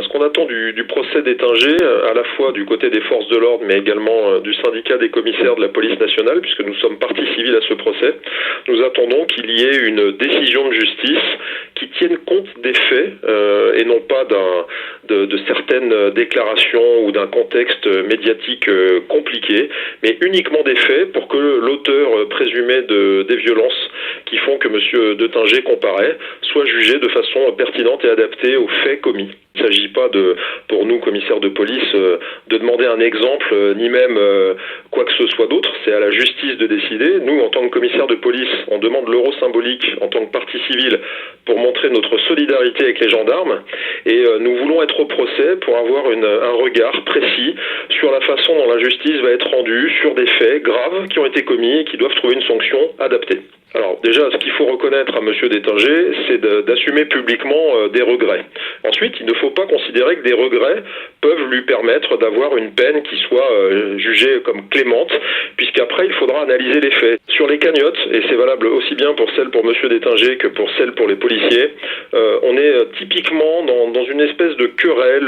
Ce qu'on attend du procès d'Ettinger, à la fois du côté des forces de l'ordre, mais également du syndicat des commissaires de la police nationale, puisque nous sommes partie civile à ce procès, nous attendons qu'il y ait une décision de justice qui tienne compte des faits et non pas de certaines déclarations ou d'un contexte médiatique compliqué, mais uniquement des faits pour que l'auteur présumé des violences qui font que M. Dettinger comparaît soit jugé de façon pertinente et adaptée aux faits commis. Il ne s'agit pas pour nous, commissaires de police, de demander un exemple, ni même quoi que ce soit d'autre. C'est à la justice de décider. Nous, en tant que commissaires de police, on demande l'euro symbolique en tant que partie civile pour montrer notre solidarité avec les gendarmes. Et nous voulons être au procès pour avoir un regard précis sur la façon dont la justice va être rendue sur des faits graves qui ont été commis et qui doivent trouver une sanction adaptée. Alors déjà, ce qu'il faut reconnaître à M. Dettinger, c'est d'assumer publiquement des regrets. Ensuite, il ne faut pas considérer que des regrets peuvent lui permettre d'avoir une peine qui soit jugée comme clémente, puisqu'après, il faudra analyser les faits. Sur les cagnottes, et c'est valable aussi bien pour celles pour M. Dettinger que pour celles pour les policiers, on est typiquement dans une espèce de querelle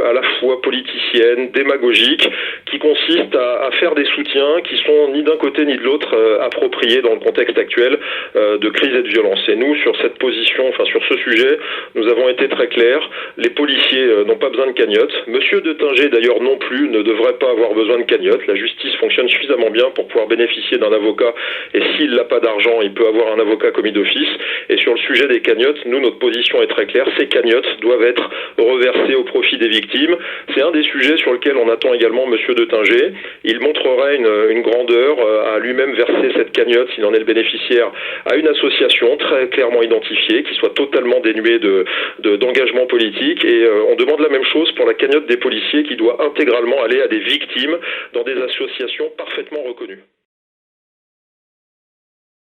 à la fois politicienne, démagogique, qui consiste à faire des soutiens qui sont ni d'un côté ni de l'autre appropriés dans le contexte actuel de crise et de violence. Et nous, sur cette position, sur ce sujet, nous avons été très clairs. Les policiers n'ont pas besoin de cagnotte. Monsieur Dettinger, d'ailleurs, non plus, ne devrait pas avoir besoin de cagnotte. La justice fonctionne suffisamment bien pour pouvoir bénéficier d'un avocat. Et s'il n'a pas d'argent, il peut avoir un avocat commis d'office. Et sur le sujet des cagnottes, nous, notre position est très claire. Ces cagnottes doivent être reversées au profit des victimes. C'est un des sujets sur lequel on attend également Monsieur Dettinger. Il montrerait une grandeur à lui-même verser cette cagnotte, s'il en est le bénéficiaire, à une association très clairement identifiée, qui soit totalement dénuée d'engagement politique. Et on demande la même chose pour la cagnotte des policiers, qui doit intégralement aller à des victimes dans des associations parfaitement reconnues.